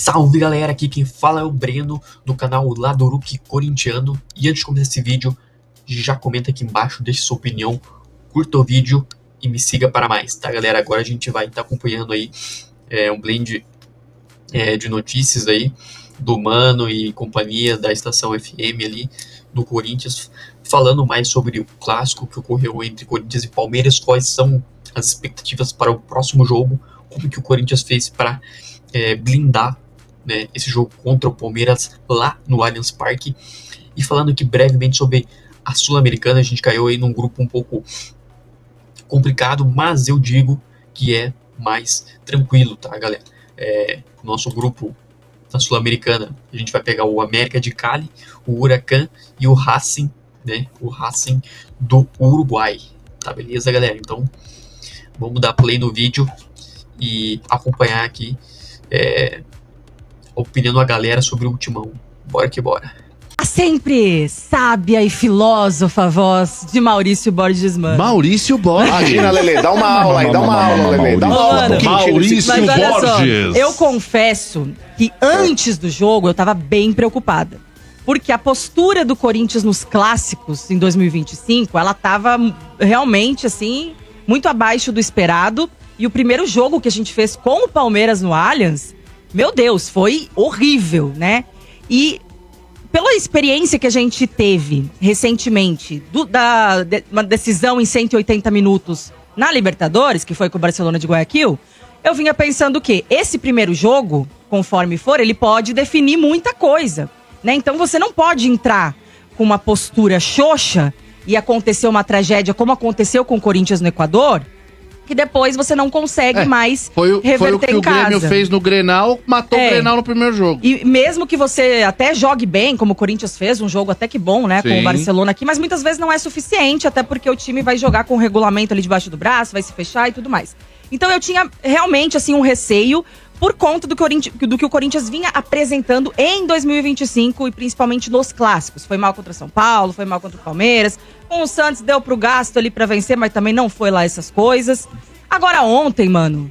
Salve galera, aqui quem fala é o Breno, do canal Ladoruque Corintiano. E antes de começar esse vídeo, já comenta aqui embaixo, deixe sua opinião, curta o vídeo e me siga para mais, tá galera? Agora a gente vai estar acompanhando aí um blend de notícias aí do Mano e companhia da Estação FM ali do Corinthians, falando mais sobre o clássico que ocorreu entre Corinthians e Palmeiras, quais são as expectativas para o próximo jogo, como que o Corinthians fez para blindar, né, esse jogo contra o Palmeiras lá no Allianz Parque. E falando aqui brevemente sobre a Sul-Americana, a gente caiu aí num grupo um pouco complicado, mas eu digo que é mais tranquilo, tá galera? Nosso grupo da Sul-Americana, a gente vai pegar o América de Cali, o Huracan e o Racing, né? O Racing do Uruguai, tá beleza galera? Então vamos dar play no vídeo e acompanhar aqui a opinião da galera sobre o Ultimão. Bora que bora. A sempre sábia e filósofa voz de Maurício Borges Mano. Maurício Borges. Imagina, Lelê, dá uma aula aí, dá uma aula, Lelê. Dá uma aula. Maurício Mas olha Borges. só, eu confesso que antes do jogo eu tava bem preocupada. Porque a postura do Corinthians nos clássicos em 2025, ela tava realmente, assim, muito abaixo do esperado. E o primeiro jogo que a gente fez com o Palmeiras no Allianz, meu Deus, foi horrível, né? E pela experiência que a gente teve recentemente, uma decisão em 180 minutos na Libertadores, que foi com o Barcelona de Guayaquil, eu vinha pensando que esse primeiro jogo, conforme for, ele pode definir muita coisa, né? Então você não pode entrar com uma postura xoxa e acontecer uma tragédia como aconteceu com o Corinthians no Equador, que depois você não consegue mais reverter foi o que o Grêmio fez no Grenal, matou o Grenal no primeiro jogo. E mesmo que você até jogue bem, como o Corinthians fez, um jogo até que bom, né, com o Barcelona aqui, mas muitas vezes não é suficiente, até porque o time vai jogar com o regulamento ali debaixo do braço, vai se fechar e tudo mais. Então eu tinha realmente, assim, um receio por conta do que o Corinthians vinha apresentando em 2025 e principalmente nos clássicos. Foi mal contra São Paulo, foi mal contra o Palmeiras. Com o Santos deu pro gasto ali pra vencer, mas também não foi lá essas coisas. Agora ontem, mano,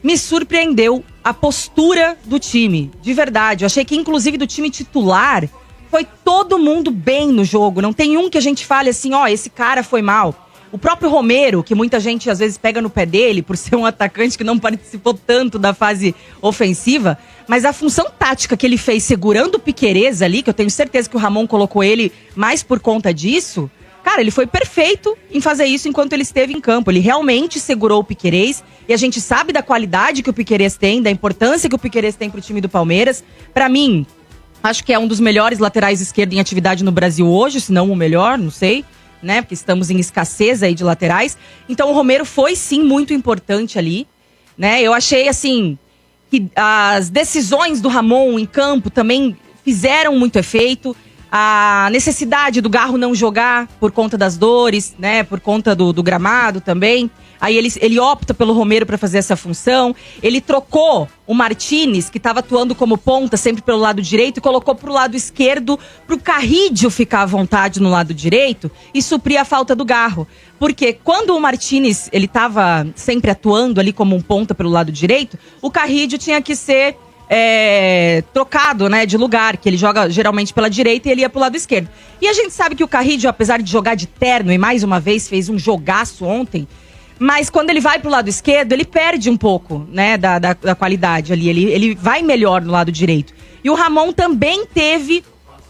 me surpreendeu a postura do time, de verdade. Eu achei que inclusive do time titular foi todo mundo bem no jogo. Não tem um que a gente fale assim, ó, esse cara foi mal. O próprio Romero, que muita gente às vezes pega no pé dele por ser um atacante que não participou tanto da fase ofensiva, mas a função tática que ele fez segurando o Piquerez ali, que eu tenho certeza que o Ramon colocou ele mais por conta disso, cara, ele foi perfeito em fazer isso enquanto ele esteve em campo. Ele realmente segurou o Piquerez e a gente sabe da qualidade que o Piquerez tem, da importância que o Piquerez tem pro time do Palmeiras. Pra mim, acho que é um dos melhores laterais esquerdos em atividade no Brasil hoje, se não o melhor, não sei, né? Porque estamos em escassez aí de laterais. Então o Romero foi sim muito importante ali, né? Eu achei assim que as decisões do Ramon em campo também fizeram muito efeito. A necessidade do Garro não jogar por conta das dores, né? Por conta do gramado também. Aí ele opta pelo Romero para fazer essa função. Ele trocou o Martínez, que estava atuando como ponta sempre pelo lado direito, e colocou pro lado esquerdo, pro Carrídio ficar à vontade no lado direito e suprir a falta do Garro. Porque quando o Martínez, ele estava sempre atuando ali como um ponta pelo lado direito, o Carrídio tinha que ser trocado, né, de lugar, que ele joga geralmente pela direita e ele ia pro lado esquerdo. E a gente sabe que o Carrídio, apesar de jogar de terno e mais uma vez fez um jogaço ontem, mas quando ele vai pro lado esquerdo, ele perde um pouco, né, da qualidade ali, ele vai melhor no lado direito. E o Ramon também teve,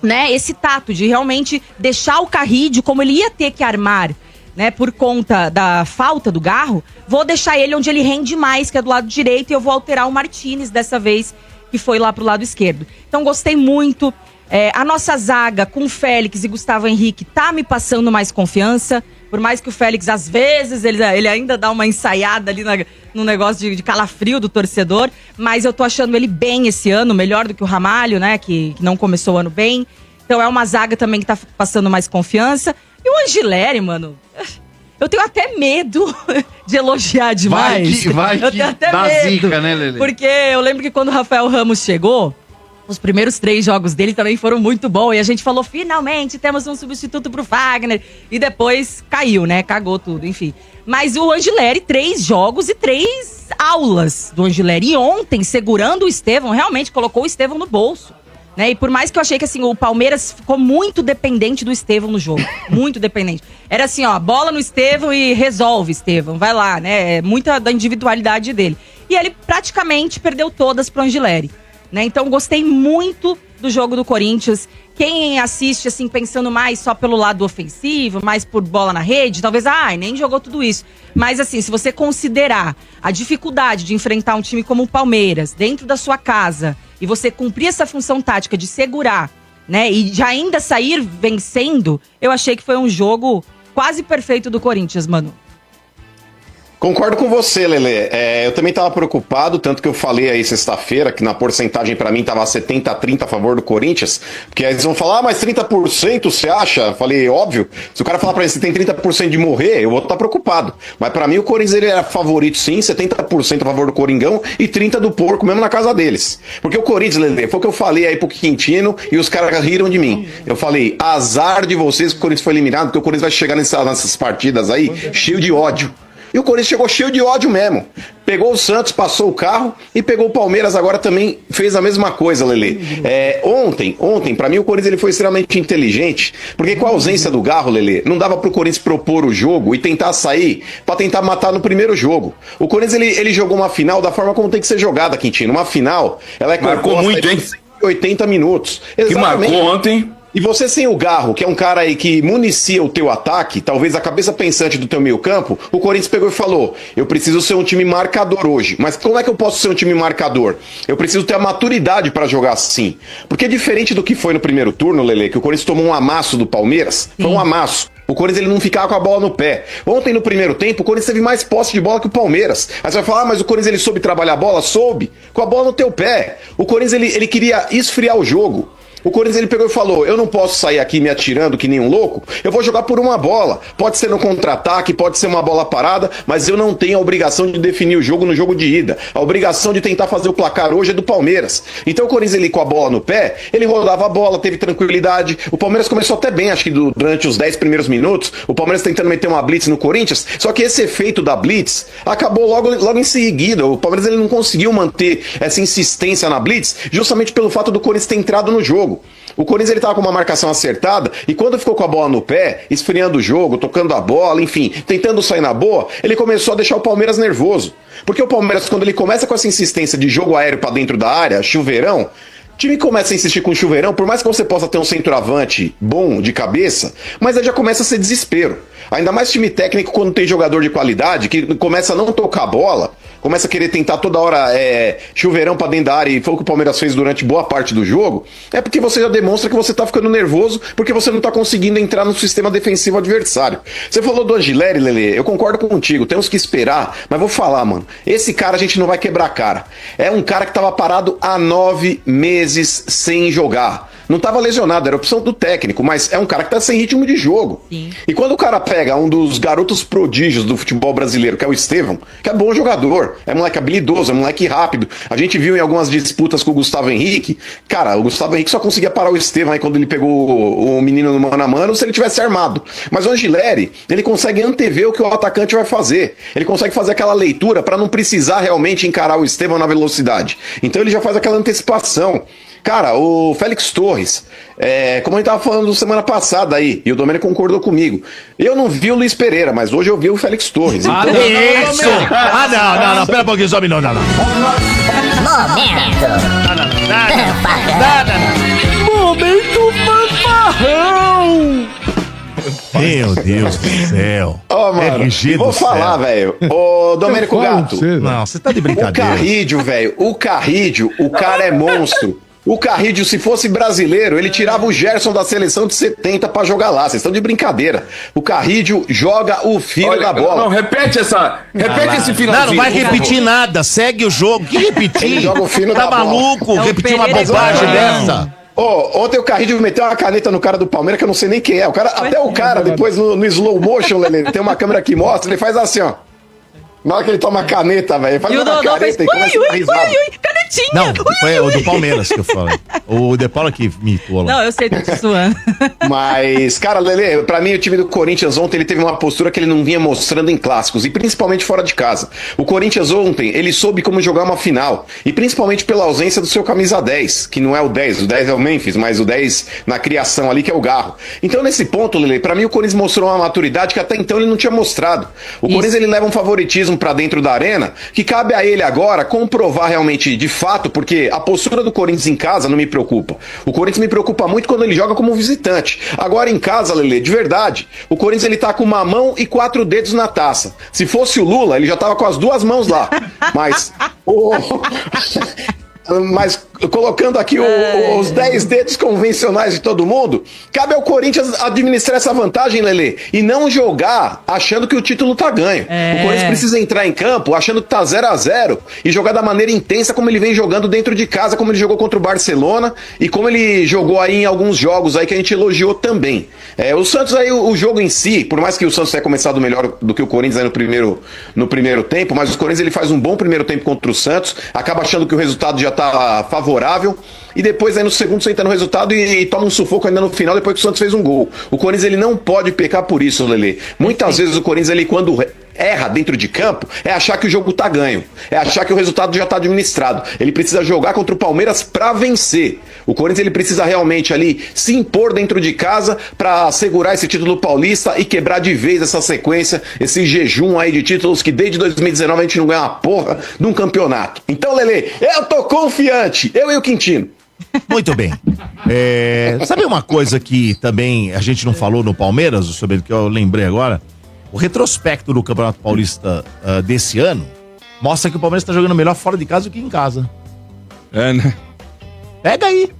né, esse tato de realmente deixar o Carrídio, como ele ia ter que armar, né, por conta da falta do Garro, vou deixar ele onde ele rende mais, que é do lado direito, e eu vou alterar o Martínez dessa vez, que foi lá pro lado esquerdo. Então gostei muito. A nossa zaga com Félix e Gustavo Henrique tá me passando mais confiança, por mais que o Félix, às vezes, ele ainda dá uma ensaiada ali no negócio de calafrio do torcedor, mas eu tô achando ele bem esse ano, melhor do que o Ramalho, né, que não começou o ano bem. Então é uma zaga também que tá passando mais confiança. E o Angileri, mano, eu tenho até medo de elogiar demais. Vai que eu tenho até dá medo, zica, né, Lelê? porque eu lembro que quando o Rafael Ramos chegou, Os primeiros 3 jogos dele também foram muito bons. E a gente falou, finalmente temos um substituto pro Fagner. E depois caiu, né? Cagou tudo, enfim. Mas o Angileri, 3 jogos e 3 aulas do Angileri. E ontem, segurando o Estevão, realmente colocou o Estevão no bolso. Né? E por mais que eu achei que assim, o Palmeiras ficou muito dependente do Estevão no jogo. Muito dependente. Era assim, ó, bola no Estevão e resolve, Estevão. Vai lá, né? Muita da individualidade dele. E ele praticamente perdeu todas pro Angileri. Né? Então, gostei muito do jogo do Corinthians. Quem assiste, assim, pensando mais só pelo lado ofensivo, mais por bola na rede, talvez, nem jogou tudo isso. Mas, assim, se você considerar a dificuldade de enfrentar um time como o Palmeiras, dentro da sua casa, e você cumprir essa função tática de segurar, né, e de ainda sair vencendo, eu achei que foi um jogo quase perfeito do Corinthians, mano. Concordo com você, Lelê. Eu também estava preocupado, tanto que eu falei aí sexta-feira, que na porcentagem para mim estava 70-30 a favor do Corinthians, porque aí eles vão falar, mas 30% você acha? Eu falei, óbvio, se o cara falar para mim que você tem 30% de morrer, eu vou estar preocupado. Mas para mim o Corinthians ele era favorito sim, 70% a favor do Coringão e 30% do Porco, mesmo na casa deles. Porque o Corinthians, Lelê, foi o que eu falei aí pro Quintino e os caras riram de mim. Eu falei, azar de vocês que o Corinthians foi eliminado, porque o Corinthians vai chegar nessas partidas aí cheio de ódio. E o Corinthians chegou cheio de ódio mesmo. Pegou o Santos, passou o carro e pegou o Palmeiras, agora também fez a mesma coisa, Lelê. Ontem, pra mim o Corinthians ele foi extremamente inteligente, porque com a ausência do Garro, Lelê, não dava pro Corinthians propor o jogo e tentar sair pra tentar matar no primeiro jogo. O Corinthians ele jogou uma final da forma como tem que ser jogada, Quintino. Uma final, ela é marcou muito, hein? 80 minutos. Exatamente. Que marcou ontem. E você sem o Garro, que é um cara aí que municia o teu ataque, talvez a cabeça pensante do teu meio campo, o Corinthians pegou e falou, eu preciso ser um time marcador hoje. Mas como é que eu posso ser um time marcador? Eu preciso ter a maturidade para jogar assim. Porque diferente do que foi no primeiro turno, Lelê, que o Corinthians tomou um amasso do Palmeiras, foi um amasso. O Corinthians ele não ficava com a bola no pé. Ontem, no primeiro tempo, o Corinthians teve mais posse de bola que o Palmeiras. Aí você vai falar, mas o Corinthians ele soube trabalhar a bola? Soube. Com a bola no teu pé. O Corinthians ele queria esfriar o jogo. O Corinthians ele pegou e falou, eu não posso sair aqui me atirando que nem um louco, eu vou jogar por uma bola. Pode ser no contra-ataque, pode ser uma bola parada, mas eu não tenho a obrigação de definir o jogo no jogo de ida. A obrigação de tentar fazer o placar hoje é do Palmeiras. Então o Corinthians ele com a bola no pé, ele rodava a bola, teve tranquilidade. O Palmeiras começou até bem, acho que durante os 10 primeiros minutos, o Palmeiras tentando meter uma blitz no Corinthians, só que esse efeito da blitz acabou logo em seguida. O Palmeiras ele não conseguiu manter essa insistência na blitz, justamente pelo fato do Corinthians ter entrado no jogo. O Corinthians ele tava com uma marcação acertada e quando ficou com a bola no pé, esfriando o jogo, tocando a bola, enfim, tentando sair na boa, ele começou a deixar o Palmeiras nervoso. Porque o Palmeiras, quando ele começa com essa insistência de jogo aéreo pra dentro da área, chuveirão, o time começa a insistir com o chuveirão, por mais que você possa ter um centroavante bom de cabeça, mas aí já começa a ser desespero. Ainda mais time técnico quando tem jogador de qualidade, que começa a não tocar a bola, começa a querer tentar toda hora chuveirão pra dentro da área, e foi o que o Palmeiras fez durante boa parte do jogo, é porque você já demonstra que você tá ficando nervoso, porque você não tá conseguindo entrar no sistema defensivo adversário. Você falou do Angileri, Lelê, eu concordo contigo, temos que esperar, mas vou falar, mano, esse cara a gente não vai quebrar a cara. É um cara que tava parado há 9 meses sem jogar. Não estava lesionado, era opção do técnico, mas é um cara que tá sem ritmo de jogo. Sim. E quando o cara pega um dos garotos prodígios do futebol brasileiro, que é o Estevão, que é bom jogador, é moleque habilidoso, é moleque rápido. A gente viu em algumas disputas com o Gustavo Henrique, cara, o Gustavo Henrique só conseguia parar o Estevão aí quando ele pegou o menino no mano a mano se ele tivesse armado. Mas o Angileri, ele consegue antever o que o atacante vai fazer. Ele consegue fazer aquela leitura para não precisar realmente encarar o Estevão na velocidade. Então ele já faz aquela antecipação. Cara, o Félix Torres, como a gente tava falando semana passada aí, e o Domênico concordou comigo, eu não vi o Luiz Pereira, mas hoje eu vi o Félix Torres. Então... Isso! Não, pera um pouquinho, só não. Momento. Momento fanfarrão! Meu Deus do céu. Ó, mano, vou falar, velho. Ô, Domênico Gato. Não, você tá de brincadeira. O Carrídio, velho, o cara é monstro. O Carrídio, se fosse brasileiro, ele tirava o Gerson da seleção de 70 pra jogar lá. Vocês estão de brincadeira. O Carrídio joga o fio da bola. Não, repete esse finalzinho. Não vai repetir nada. Segue o jogo. Que repetir? Ele joga o fino da bola. Tá maluco? Repetir uma bobagem dessa? Ontem o Carrídio meteu uma caneta no cara do Palmeiras que eu não sei nem quem é. Até o cara, depois no slow motion, Lelê, tem uma câmera que mostra, ele faz assim, ó. Na hora que ele toma a caneta, velho, faz E o uma Dodô fez, careta e começa a dar risada. canetinha. Não, foi o do Palmeiras que eu falei. O De Paula que me imitou lá. Não, eu sei, tô te zoando. Mas, cara, Lelê, pra mim o time do Corinthians ontem ele teve uma postura que ele não vinha mostrando em clássicos, e principalmente fora de casa. O Corinthians ontem, ele soube como jogar uma final, e principalmente pela ausência do seu camisa 10, que não é o 10 é o Memphis, mas o 10 na criação ali, que é o Garro. Então, nesse ponto, Lelê, pra mim o Corinthians mostrou uma maturidade que até então ele não tinha mostrado. O Corinthians, ele leva um favoritismo pra dentro da arena, que cabe a ele agora comprovar realmente, de fato, porque a postura do Corinthians em casa não me preocupa. O Corinthians me preocupa muito quando ele joga como visitante. Agora em casa, Lelê, de verdade, o Corinthians ele tá com uma mão e 4 dedos na taça. Se fosse o Lula, ele já tava com as 2 mãos lá. Mas mas colocando aqui os 10 dedos convencionais de todo mundo, cabe ao Corinthians administrar essa vantagem, Lelê, e não jogar achando que o título tá ganho. O Corinthians precisa entrar em campo achando que tá 0-0 e jogar da maneira intensa como ele vem jogando dentro de casa, como ele jogou contra o Barcelona e como ele jogou aí em alguns jogos aí que a gente elogiou também. O Santos aí, o jogo em si, por mais que o Santos tenha começado melhor do que o Corinthians aí no primeiro tempo, mas o Corinthians ele faz um bom primeiro tempo contra o Santos, acaba achando que o resultado já tá favorável, e depois aí no segundo você entra no resultado e toma um sufoco ainda no final, depois que o Santos fez um gol. O Corinthians ele não pode pecar por isso, Lelê. Muitas vezes o Corinthians ele, quando erra dentro de campo, é achar que o jogo tá ganho, é achar que o resultado já tá administrado. Ele precisa jogar contra o Palmeiras pra vencer. O Corinthians ele precisa realmente ali se impor dentro de casa pra segurar esse título paulista e quebrar de vez essa sequência, esse jejum aí de títulos que desde 2019 a gente não ganha uma porra de um campeonato. Então, Lelê, eu tô confiante, eu e o Quintino. Muito bem. Sabe uma coisa que também a gente não falou no Palmeiras, sobre o que eu lembrei agora? O retrospecto do Campeonato Paulista desse ano mostra que o Palmeiras tá jogando melhor fora de casa do que em casa. Né? Pega aí.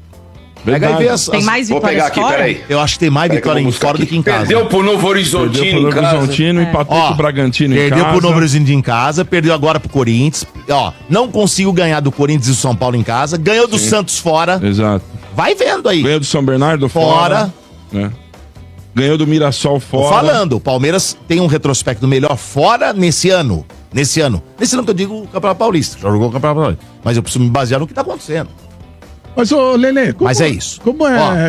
Pega aí e vê as... Tem mais Vou vitórias pegar aqui, fora? peraí. Eu acho que tem mais vitória em fora do que em casa. Perdeu pro Novo Horizontino Perdeu em pro Novo casa. Horizontino, empatou com o Bragantino em casa. Perdeu pro Novo Horizontino em casa, perdeu agora pro Corinthians. Não conseguiu ganhar do Corinthians e do São Paulo em casa, ganhou do Santos fora. Exato. Vai vendo aí. Ganhou do São Bernardo Fora. Né? Ganhou do Mirassol fora. Tô falando, o Palmeiras tem um retrospecto melhor fora nesse ano. Nesse ano que eu digo o Campeonato Paulista. Já jogou o Campeonato Paulista. Mas eu preciso me basear no que tá acontecendo. Mas, ô, Lelê, Mas é isso.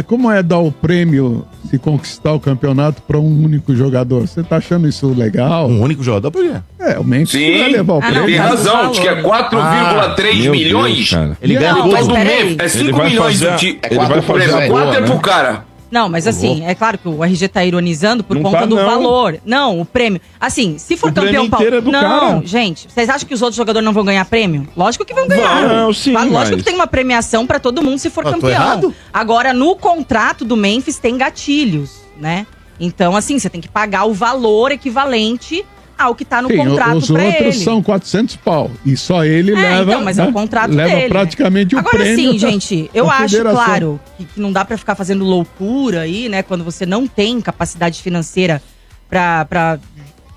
Como é dar o prêmio se conquistar o campeonato para um único jogador? Você tá achando isso legal? Um único jogador, por quê? O Memphis Sim. vai levar o prêmio. Tem razão, acho que é 4,3 Meu milhões. Deus, cara. Ele ganha Não, tudo. mas do peraí. Memphis, é 5 Ele vai milhões fazer do time. ele vai fazer a 4 boa, é pro né? cara. Não, mas assim, é claro que o RG tá ironizando por Não conta tá, do não. valor. Não, o prêmio. Assim, se for O prêmio campeão inteiro é do Não, cara. gente, vocês acham que os outros jogadores não vão ganhar prêmio? Lógico que vão ganhar. Não, sim, Lógico mas- que tem uma premiação pra todo mundo se for Tô campeão. errado? Agora, no contrato do Memphis tem gatilhos, né? Então, assim, você tem que pagar o valor equivalente ao que tá no Sim, contrato os pra outros ele. são 400 pau. E só ele leva. Então, mas é o contrato leva dele. praticamente o Agora prêmio. sim, gente, eu da acho, federação. claro, que não dá pra ficar fazendo loucura aí, né? Quando você não tem capacidade financeira pra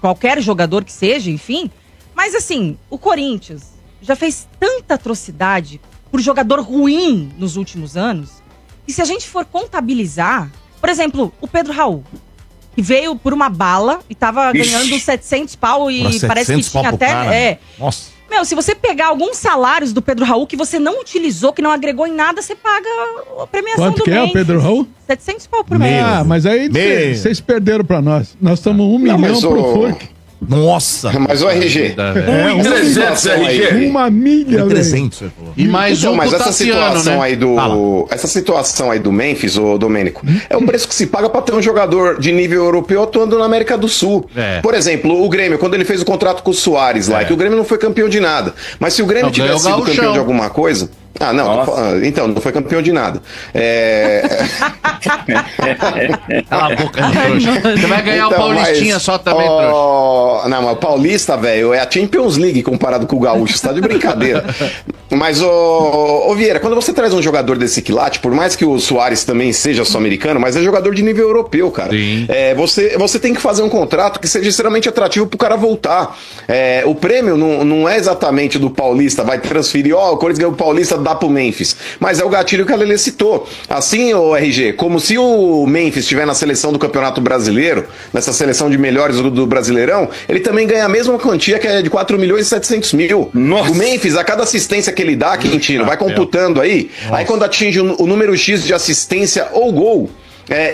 qualquer jogador que seja, enfim. Mas assim, o Corinthians já fez tanta atrocidade por jogador ruim nos últimos anos. E se a gente for contabilizar, por exemplo, o Pedro Raul, que veio por uma bala e tava Ixi. ganhando 700 pau e Por parece que 700 pau tinha pro até... cara. Nossa. Meu, se você pegar alguns salários do Pedro Raul que você não utilizou, que não agregou em nada, você paga a premiação Quanto do que é o mês. Pedro Raul? 700 pau por mês. Mas aí Meu. vocês perderam pra nós. Nós estamos 1 milhão mas pro o- Furk. Nossa. Mas o RG, Um 300 RG. 1 milha, velho. 300, você falou. E mais então, um mas pro essa Tassiano, situação né? aí do. Fala. Essa situação aí do Memphis, ô Domênico, é o preço que se paga pra ter um jogador de nível europeu atuando na América do Sul. É. Por exemplo, o Grêmio, quando ele fez o contrato com o Soares lá, que o Grêmio não foi campeão de nada. Mas se o Grêmio Não, ganhou tivesse sido o campeão Gauchão. de alguma coisa. Ah, não. Então, não foi campeão de nada. Cala a boca, trouxa. Você vai ganhar o Então, Paulistinha mas, só também, ó, trouxa. Não, mas o Paulista, velho, é a Champions League comparado com o Gaúcho, você tá de brincadeira. Mas, ô Vieira, quando você traz um jogador desse quilate, por mais que o Soares também seja sul-americano, mas é jogador de nível europeu, cara. Sim. Você tem que fazer um contrato que seja extremamente atrativo pro cara voltar. O prêmio não é exatamente do Paulista, vai transferir, o Corinthians ganhou o Paulista dar pro Memphis. Mas é o gatilho que a Lelê citou. Assim, o RG, como se o Memphis estiver na seleção do Campeonato Brasileiro, nessa seleção de melhores do Brasileirão, ele também ganha a mesma quantia, que é de 4 milhões e 700 mil. Nossa. O Memphis, a cada assistência que ele dá, Quintino, vai computando aí. Aí quando atinge o número X de assistência ou gol,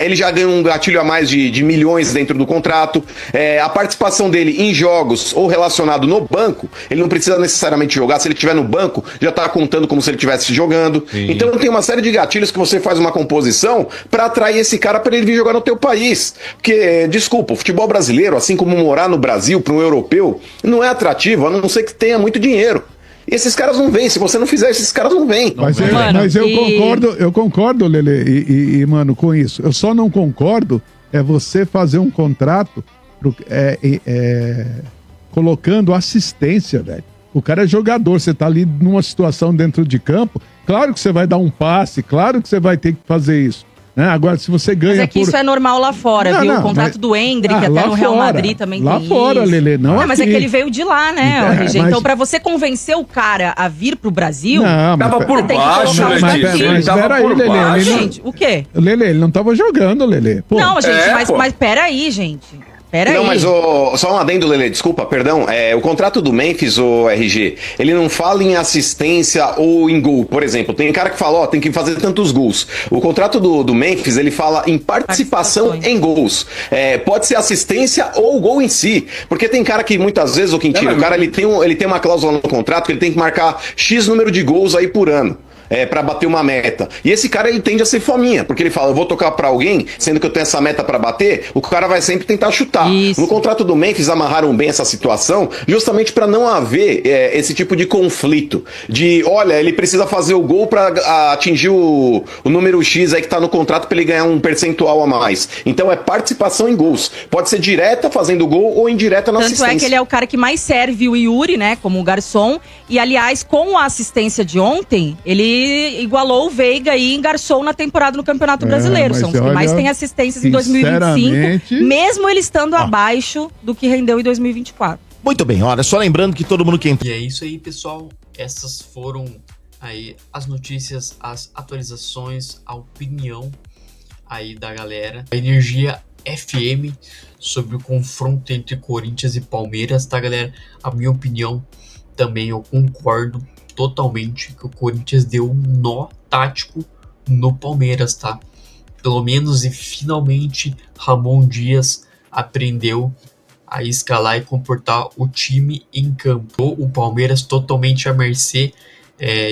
ele já ganha um gatilho a mais de milhões dentro do contrato. A participação dele em jogos ou relacionado no banco, ele não precisa necessariamente jogar. Se ele estiver no banco, já tá contando como se ele estivesse jogando. Sim. Então tem uma série de gatilhos que você faz uma composição para atrair esse cara para ele vir jogar no teu país. Porque, desculpa, o futebol brasileiro, assim como morar no Brasil para um europeu, não é atrativo, a não ser que tenha muito dinheiro. E esses caras não vêm. Se você não fizer, esses caras não vêm. Mas eu concordo, Lelê, mano, com isso. Eu só não concordo você fazer um contrato colocando assistência, velho. O cara é jogador, você tá ali numa situação dentro de campo, claro que você vai dar um passe, claro que você vai ter que fazer isso. Né? Agora, se você ganha. Mas é que isso é normal lá fora, viu? O contrato do Endrick, até no Real Madrid também lá tem fora, isso. Lelê, não mas é que ele veio de lá, né, RG? mas- Então, pra você convencer o cara a vir pro Brasil, Não, mas Tava por tem que baixo, colocar os Letícia. gatilhos. Ele Mas tava peraí, por Lelê, baixo. gente, o quê? Lelê, ele não tava jogando, Lelê. Pô, Não, gente, pô. mas peraí, gente. Peraí. Não, mas só um adendo, Lelê, desculpa, perdão. O contrato do Memphis, o RG, ele não fala em assistência ou em gol. Por exemplo, tem cara que fala, ó, tem que fazer tantos gols. O contrato do Memphis, ele fala em participação em gols. Pode ser assistência ou o gol em si. Porque tem cara que muitas vezes, o Quintino, o cara ele tem uma cláusula no contrato que ele tem que marcar X número de gols aí por ano. Pra bater uma meta. E esse cara, ele tende a ser fominha, porque ele fala, eu vou tocar pra alguém, sendo que eu tenho essa meta pra bater, o cara vai sempre tentar chutar. Isso. No contrato do Memphis, amarraram bem essa situação, justamente pra não haver esse tipo de conflito. De, olha, ele precisa fazer o gol pra atingir o número X aí que tá no contrato pra ele ganhar um percentual a mais. Então é participação em gols. Pode ser direta fazendo gol ou indireta na Tanto assistência. é que ele é o cara que mais serve o Yuri, né, como garçom. E, aliás, com a assistência de ontem, ele igualou o Veiga e engarçou na temporada no Campeonato Brasileiro. mas São os que olha, mais têm assistências em 2025, sinceramente- mesmo ele estando abaixo do que rendeu em 2024. Muito bem, olha, só lembrando que todo mundo que entra. E é isso aí, pessoal. Essas foram aí as notícias, as atualizações, a opinião aí da galera. A Energia FM sobre o confronto entre Corinthians e Palmeiras, tá, galera? A minha opinião também, eu concordo totalmente que o Corinthians deu um nó tático no Palmeiras, tá? Pelo menos e finalmente Ramon Dias aprendeu a escalar e comportar o time em campo. O Palmeiras totalmente à mercê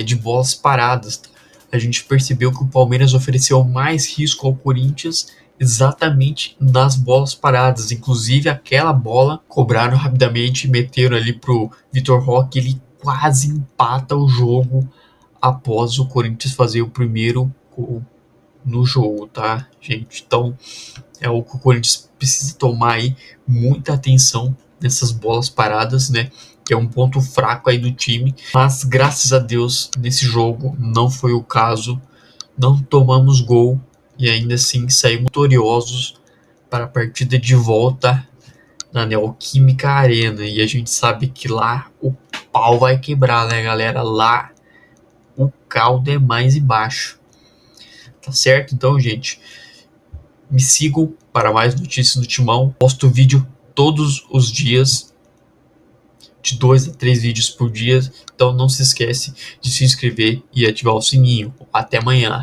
de bolas paradas, tá? A gente percebeu que o Palmeiras ofereceu mais risco ao Corinthians exatamente nas bolas paradas. Inclusive aquela bola cobraram rapidamente e meteram ali pro Vitor Roque, ele quase empata o jogo após o Corinthians fazer o primeiro gol no jogo, tá, gente? Então é o que o Corinthians precisa tomar aí muita atenção nessas bolas paradas, né? Que é um ponto fraco aí do time. Mas graças a Deus nesse jogo não foi o caso. Não tomamos gol e ainda assim saímos vitoriosos para a partida de volta na Neoquímica Arena. E a gente sabe que lá o pau vai quebrar, né, galera? Lá o caldo é mais embaixo. Tá certo? Então, gente, me sigam para mais notícias do Timão. Posto vídeo todos os dias, de 2 a 3 vídeos por dia. Então não se esquece de se inscrever e ativar o sininho. Até amanhã.